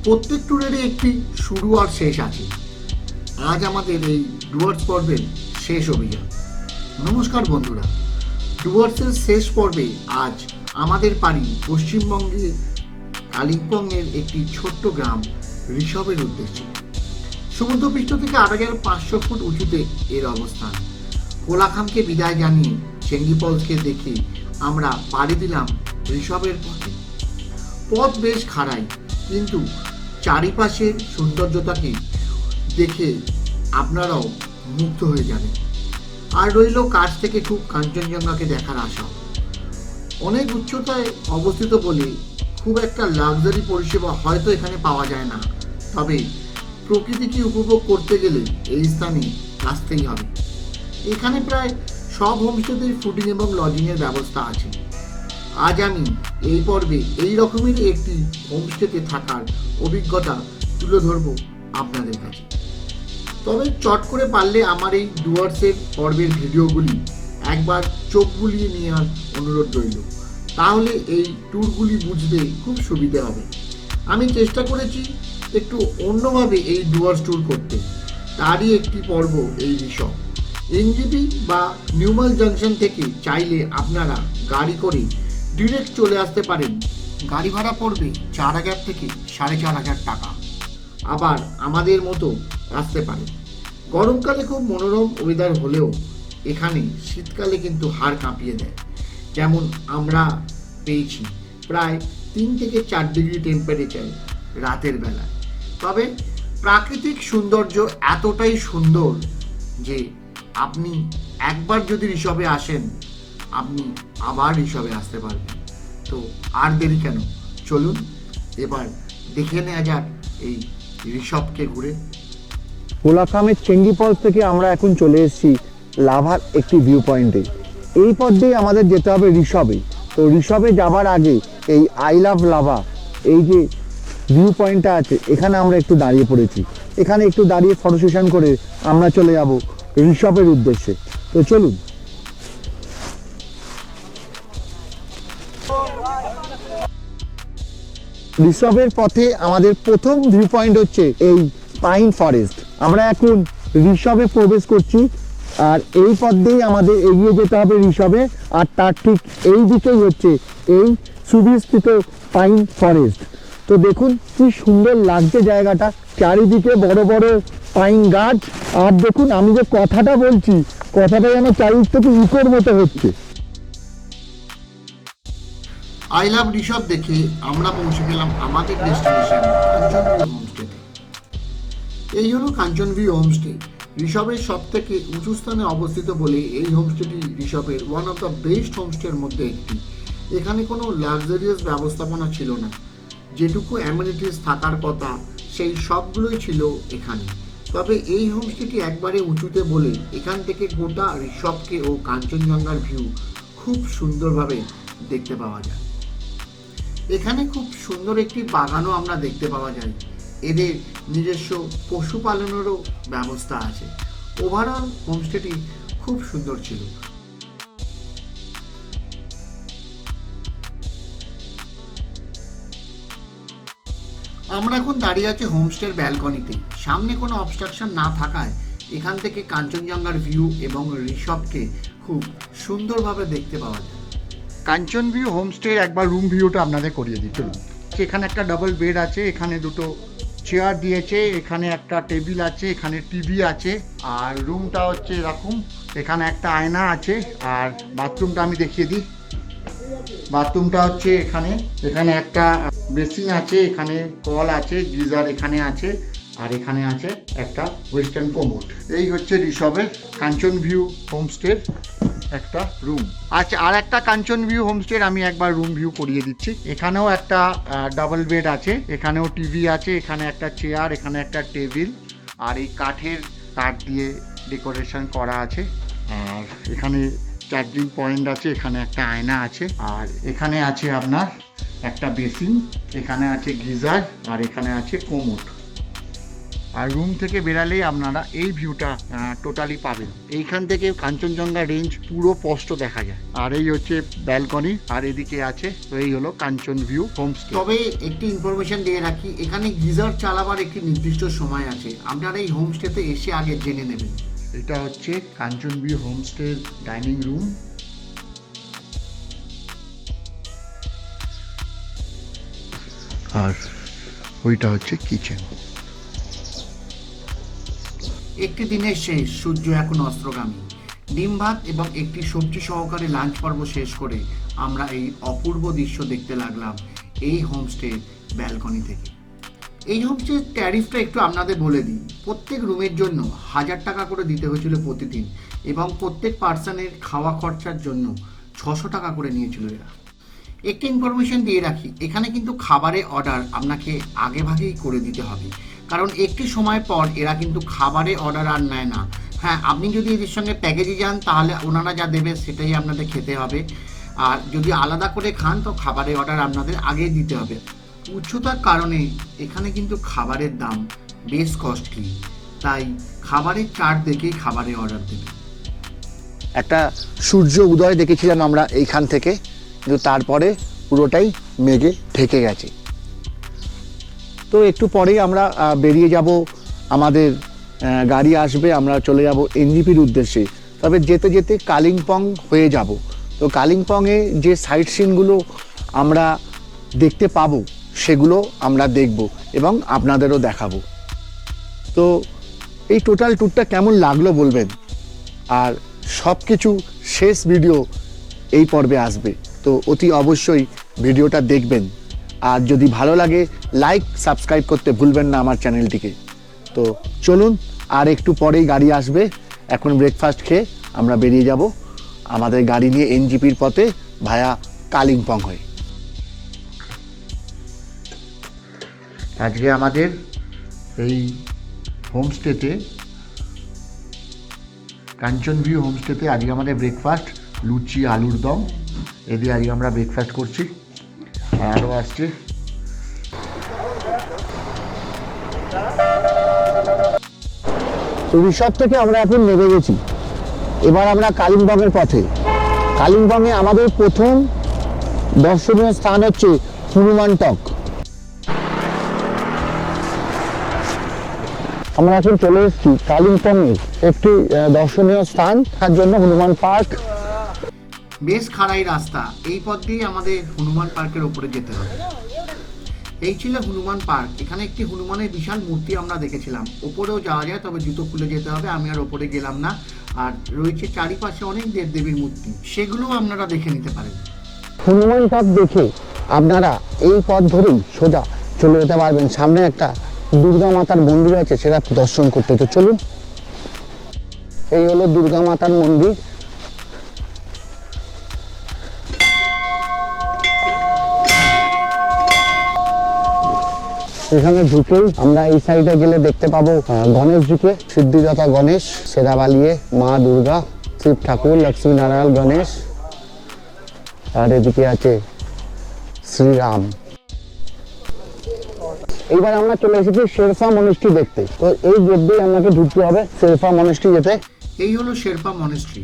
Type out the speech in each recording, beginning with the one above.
প্রত্যেক ট্যুরেরই একটি শুরু আর শেষ আছে। আজ আমাদের এই ডুয়ার্স পর্বের শেষ অভিযান। নমস্কার বন্ধুরা, ডুয়ার্সের শেষ পর্বে আজ আমাদের পাড়ি পশ্চিমবঙ্গে কালিম্পংয়ের একটি ছোট্ট গ্রাম ঋষভের উদ্দেশ্যে। সমুদ্রপৃষ্ঠ থেকে ৮৫০০ ফুট উঁচুতে এর অবস্থান। কোলাখামকে বিদায় জানিয়ে চেঙ্গি ফলসকে দেখে আমরা পাড়ি দিলাম ঋষভের পথে। পথ বেশ খাড়াই, কিন্তু চারিপাশের সৌন্দর্যতাকে দেখে আপনারাও মুগ্ধ হয়ে যাবেন। আর রইল কাছ থেকে খুব কাঞ্চনজঙ্ঘাকে দেখার আশা। অনেক উচ্চতায় অবস্থিত বলে খুব একটা লাক্সারি পরিষেবা হয়তো এখানে পাওয়া যায় না, তবে প্রকৃতিকে উপভোগ করতে গেলে এই স্থানে আসতেই হবে। এখানে প্রায় সব হোমস্টেতেই ফুডিং এবং লজিংয়ের ব্যবস্থা আছে। আজ আমি এই পর্বে এই রকমেরই একটি হোমস্টেতে থাকার অভিজ্ঞতা তুলে ধরব আপনাদের কাছে। তবে চট করে পারলে আমার এই ডুয়ার্সের পর্বের ভিডিওগুলি একবার চোখ বুলিয়ে নেওয়ার অনুরোধ রইল, তাহলে এই ট্যুরগুলি বুঝতে খুব সুবিধে হবে। আমি চেষ্টা করেছি একটু অন্যভাবে এই ডুয়ার্স ট্যুর করতে, তারই একটি পর্ব এই ঋষভ। এনজেপি বা নিউমাল জাংশন থেকে চাইলে আপনারা গাড়ি করে ডিরেক্ট চলে আসতে পারেন। গাড়ি ভাড়া পড়বে ৪,০০০ থেকে ৪,৫০০ টাকা। আবার আমাদের মতো আসতে পারেন। গরমকালে খুব মনোরম ওয়েদার হলেও এখানে শীতকালে কিন্তু হাড় কাঁপিয়ে দেয়, যেমন আমরা পেয়েছি প্রায় ৩ থেকে ৪ ডিগ্রি টেম্পারেচার রাতের বেলায়। তবে প্রাকৃতিক সৌন্দর্য এতটাই সুন্দর যে আপনি একবার যদি ঋষভে আসেন, আপনি আবার ঋষভে আসতে পারবেন। তো আর দেরি কেন, চলুন এবার দেখে নেওয়া যাক এই ঋষভকে ঘুরে। কোলাখামের চেঙ্গি ফলস থেকে আমরা এখন চলে এসেছি লাভার একটি ভিউ পয়েন্টে। এই পথ দিয়ে আমাদের যেতে হবে ঋষভে। তো ঋষভে যাবার আগে এই আই লাভ লাভা এই যে ভিউ পয়েন্টটা আছে, এখানে আমরা একটু দাঁড়িয়ে পড়েছি। এখানে একটু দাঁড়িয়ে ফটো সেশন করে আমরা চলে যাব ঋষভের উদ্দেশ্যে। তো চলুন। ঋষভের পথে আমাদের প্রথম ভিউ পয়েন্ট হচ্ছে এই পাইন ফরেস্ট। আমরা এখন ঋষভে প্রবেশ করছি, আর এই পথ দিয়েই আমাদের এগিয়ে যেতে হবে ঋষভে। আর তার ঠিক এই দিকেই হচ্ছে এই সুবিস্তৃত পাইন ফরেস্ট। তো দেখুন কি সুন্দর লাগছে জায়গাটা, চারিদিকে বড় বড় পাইন গাছ। আর দেখুন আমি যে কথাটা বলছি, কথাটা যেন চারিদিক থেকে ইকোর মতো হচ্ছে। আই লাভ ঋষভ দেখে আমরা পৌঁছে গেলাম আমাদের ডেস্টিনেশন কাঞ্চনভিউ হোমস্টেতে। এই হলো কাঞ্চনভিউ হোমস্টে। ঋষভের সব থেকে উঁচু স্থানে অবস্থিত বলে এই হোমস্টেটি ঋষভের ওয়ান অফ দ্য বেস্ট হোমস্টের মধ্যে একটি। এখানে কোনো লাক্সারিয়াস ব্যবস্থাপনা ছিল না, যেটুকু অ্যামিনিটিস থাকার কথা সেই সবগুলোই ছিল এখানে। তবে এই হোমস্টেটি একবারে উঁচুতে বলে এখান থেকে গোটা ঋষভকে ও কাঞ্চনজঙ্ঘার ভিউ খুব সুন্দরভাবে দেখতে পাওয়া যায়। এখানে খুব সুন্দর একটি বাগানও আমরা দেখতে পাওয়া যায়। এদের নিজস্ব পশুপালনেরও ব্যবস্থা আছে। ওভারঅল হোমস্টেটি খুব সুন্দর ছিল। আমরা এখন দাঁড়িয়ে আছি হোমস্টের ব্যালকনিতে। সামনে কোনো অবস্ট্রাকশন না থাকায় এখান থেকে কাঞ্চনজঙ্ঘার ভিউ এবং ঋষভকে খুব সুন্দরভাবে দেখতে পাওয়া যায়। কাঞ্চন ভিউ হোমস্টের একবার রুম ভিউটা আপনাদের করিয়ে দিই, চলুন। এখানে একটা ডাবল বেড আছে, এখানে দুটো চেয়ার দিয়েছে, এখানে একটা টেবিল আছে, এখানে টিভি আছে। আর রুমটা হচ্ছে এরকম, এখানে একটা আয়না আছে। আর বাথরুমটা আমি দেখিয়ে দিই। বাথরুমটা হচ্ছে এখানে, এখানে একটা বেসিন আছে, এখানে কল আছে, গিজার এখানে আছে, আর এখানে আছে একটা ওয়েস্টার্ন কোমোড। এই হচ্ছে ঋষভের কাঞ্চন ভিউ হোমস্টের একটা রুম। আচ্ছা, আর একটা কাঞ্চন ভিউ হোমস্টের আমি একবার রুম ভিউ করিয়ে দিচ্ছি। এখানেও একটা ডাবল বেড আছে, এখানেও টিভি আছে, এখানে একটা চেয়ার, এখানে একটা টেবিল, আর এই কাঠ দিয়ে ডেকোরেশন করা আছে। আর এখানে চার্জিং পয়েন্ট আছে, এখানে একটা আয়না আছে, আর এখানে আছে আপনার একটা বেসিন, এখানে আছে গিজার, আর এখানে আছে কোমোড। আর রুম থেকে বেরালেই আপনারা এই ভিউটা টোটালি পাবেন। এইখান থেকে কাঞ্চনজঙ্ঘা রেঞ্জ পুরো স্পষ্ট দেখা যায়। আর এই হচ্ছে ব্যালকনি, আর এদিকে আছে, তো এই হলো কাঞ্চন ভিউ হোমস্টে। তবে একটি ইনফরমেশন দিয়ে রাখি, এখানে গিজার চালাবার একটি নির্দিষ্ট সময় আছে, আপনারা এই হোমস্টেতে এসে আগে জেনে নেবেন। এটা হচ্ছে কাঞ্চন ভিউ হোমস্টের ডাইনিং রুম। আর ওইটা হচ্ছে কিচেন। একটি দিনের শেষ, সূর্য এখন অস্ত্রগামী। ডিম ভাত এবং একটি সবজি সহকারে লাঞ্চ পর্ব শেষ করে আমরা এই অপূর্ব দৃশ্য দেখতে লাগলাম এই হোমস্টের ব্যালকনি থেকে। এই হোমস্টের ট্যারিফটা একটু আপনাদের বলে দিই। প্রত্যেক রুমের জন্য 1000 টাকা করে দিতে হয়েছিল প্রতিদিন, এবং প্রত্যেক পার্সনের খাওয়া খরচার জন্য 600 টাকা করে নিয়েছিল এরা। একটি ইনফরমেশন দিয়ে রাখি, এখানে কিন্তু খাবারের অর্ডার আপনাকে আগে ভাগেই করে দিতে হবে, কারণ একটি সময় পর এরা কিন্তু খাবারের অর্ডার আর নেয় না। হ্যাঁ, আপনি যদি এদের সঙ্গে প্যাকেজে যান তাহলে ওনারা যা দেবে সেটাই আপনাদের খেতে হবে, আর যদি আলাদা করে খান তো খাবারের অর্ডার আপনাদের আগেই দিতে হবে। উচ্চতার কারণে এখানে কিন্তু খাবারের দাম বেশ কস্টলি, তাই খাবারের চার্ট দেখেই খাবারের অর্ডার দেবে। একটা সূর্য উদয় দেখেছিলাম আমরা এইখান থেকে, কিন্তু তারপরে পুরোটাই মেঘে ঢেকে গেছে। তো একটু পরেই আমরা বেরিয়ে যাব, আমাদের গাড়ি আসবে, আমরা চলে যাব এনজিপির উদ্দেশ্যে। তবে যেতে যেতে কালিম্পং হয়ে যাব। তো কালিম্পংয়ে যে সাইট সিনগুলো আমরা দেখতে পাবো সেগুলো আমরা দেখব এবং আপনাদেরও দেখাবো। তো এই টোটাল ট্যুরটা কেমন লাগলো বলবেন, আর সব কিছু শেষ ভিডিও এই পর্বে আসবে, তো অতি অবশ্যই ভিডিওটা দেখবেন। আর যদি ভালো লাগে লাইক সাবস্ক্রাইব করতে ভুলবেন না আমার চ্যানেলটিকে। তো চলুন, আর একটু পরেই গাড়ি আসবে। এখন ব্রেকফাস্ট খেয়ে আমরা বেরিয়ে যাব আমাদের গাড়ি নিয়ে এনজিপির পথে ভায়া কালিম্পং হয়ে। আজকে আমাদের এই হোমস্টেতে, কাঞ্চন ভিউ হোমস্টেতে আজকে আমাদের ব্রেকফাস্ট লুচি আলুর দম, এদিকে আজকে আমরা ব্রেকফাস্ট করছি। আর আরও আসছে রিসর্ট থেকে আমরা এখন নেমে গেছি, এবার আমরা কালিম্পংয়ের পথে। কালিম্পংয়ে আমাদের প্রথম দর্শনীয় স্থান হচ্ছে হনুমান টক। আমরা এখন চলে এসেছি কালিম্পংয়ের একটি দর্শনীয় স্থান, তার জন্য হনুমান পার্ক। বেশ খাড়াই রাস্তা, এই পথ দিয়ে আমাদের হনুমান পার্কের ওপরে যেতে হবে। এই ছিল হনুমান পার্ক। এখানে একটি হনুমানের বিশাল মূর্তি আমরা দেখেছিলাম। ওপরেও যাওয়া যায়, তবে জুতো খুলে যেতে হবে, আমি আর ওপরে গেলাম না। আর রয়েছে চারিপাশে অনেক দেবদেবীর মূর্তি, সেগুলোও আপনারা দেখে নিতে পারেন। হনুমান পার্ক দেখে আপনারা এই পথ ধরেই সোজা চলে যেতে পারবেন, সামনে একটা দুর্গা মাতার মন্দির আছে, সেটা দর্শন করতে। তো চলুন, এই হলো দুর্গা মাতার মন্দির। এখানে ঢুকেই আমরা এই সাইডে গেলে দেখতে পাবো গণেশজিকে, সিদ্ধিদাতা গণেশ, সেরাবালিয়ে মা দুর্গা, শিব ঠাকুর, লক্ষ্মী নারায়ণ গণেশ, আর এদিকে আছে শ্রীরাম। এইবার আমরা চলে এসেছি শেরপা মনেস্ট্রি দেখতে। তো এই গেট দিয়ে আমাকে ঢুকতে হবে শেরপা মনেস্ট্রি যেতে। এই হলো শেরপা মনেস্ট্রি।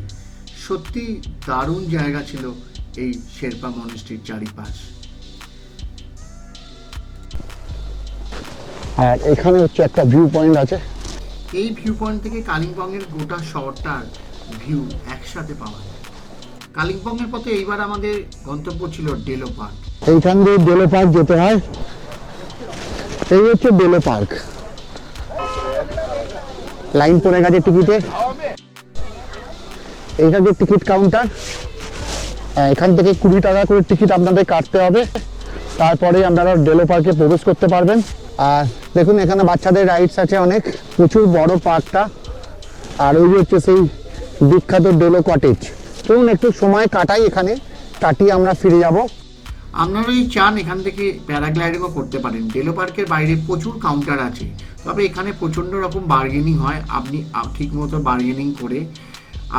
সত্যি দারুণ জায়গা ছিল এই শেরপা মনেস্ট্রির চারিপাশ। আর এখানে হচ্ছে একটা ভিউ পয়েন্ট আছে। এই ভিউ পয়েন্ট থেকে কালিম্পংয়ের গোটা শহরটার ভিউ একসাথে পাওয়া যায়। কালিম্পংয়ের পথে এইবার আমাদের গন্তব্য ছিল ডেলো পার্ক। এইখান দিয়ে ডেলো পার্ক যেতে হয়। এই হচ্ছে ডেলো পার্ক। লাইন পড়ে গেছে টিকিটের। এইটা যে টিকিট কাউন্টার, এখান থেকে 20 টাকা করে টিকিট আপনাদের কাটতে হবে, তারপরে আপনারা ডেলো পার্কে প্রবেশ করতে পারবেন। আর দেখুন এখানে বাচ্চাদের রাইডস আছে অনেক, প্রচুর বড় পার্কটা। আর ওই হচ্ছে সেই বিখ্যাত ডেলো কটেজ। চলুন একটু সময় কাটাই এখানে, কাটিয়ে আমরা ফিরে যাব। আপনারা যদি চান এখান থেকে প্যারাগ্লাইডিংও করতে পারেন। ডেলো পার্কের বাইরে প্রচুর কাউন্টার আছে, তবে এখানে প্রচণ্ড রকম বার্গেনিং হয়। আপনি ঠিক মতো বার্গেনিং করে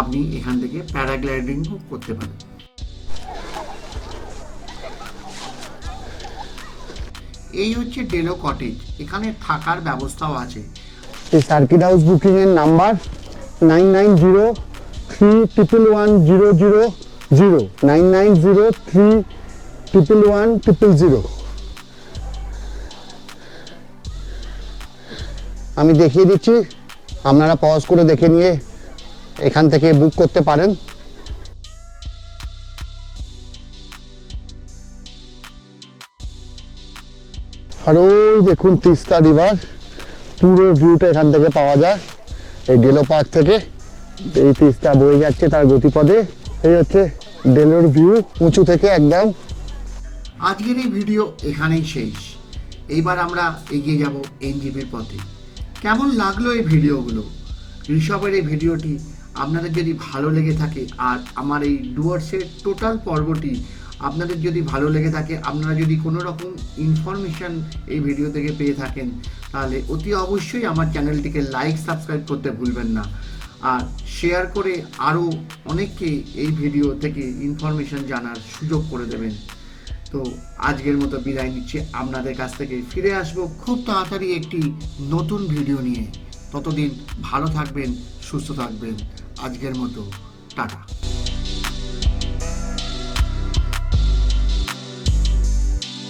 আপনি এখান থেকে প্যারাগ্লাইডিংও করতে পারেন। এই হচ্ছে ডেলো কটেজ। এখানে থাকার ব্যবস্থাও আছে। এই সার্কিট হাউস বুকিংয়ের নাম্বার 9903111000 9903111000। আমি দেখিয়ে দিচ্ছি, আপনারা পজ করে দেখে নিয়ে এখান থেকে বুক করতে পারেন। আর ওই দেখুন তিস্তা রিভার, পুরো ভিউটা এখান থেকে পাওয়া যায় এই ডেলো পার্ক থেকে। এই তিস্তা বয়ে যাচ্ছে তার গতিপথে। এই হচ্ছে ডেলোর ভিউ উঁচু থেকে একদম। আজকের এই ভিডিও এখানেই শেষ। এইবার আমরা এগিয়ে যাব এনজিপির পথে। কেমন লাগলো এই ভিডিওগুলো? ঋষভের এই ভিডিওটি আপনাদের যদি ভালো লেগে থাকে, আর আমার এই ডুয়ার্সের টোটাল পর্বটি আপনাদের যদি ভালো লেগে থাকে, আপনারা যদি কোনো রকম ইনফরমেশান এই ভিডিও থেকে পেয়ে থাকেন, তাহলে অতি অবশ্যই আমার চ্যানেলটিকে লাইক সাবস্ক্রাইব করতে ভুলবেন না, আর শেয়ার করে আরও অনেককে এই ভিডিও থেকে ইনফরমেশান জানার সুযোগ করে দেবেন। তো আজকের মতো বিদায় নিচ্ছে আপনাদের কাছ থেকে। ফিরে আসবো খুব তাড়াতাড়ি একটি নতুন ভিডিও নিয়ে। ততদিন ভালো থাকবেন, সুস্থ থাকবেন। আজকের মতো টাটা।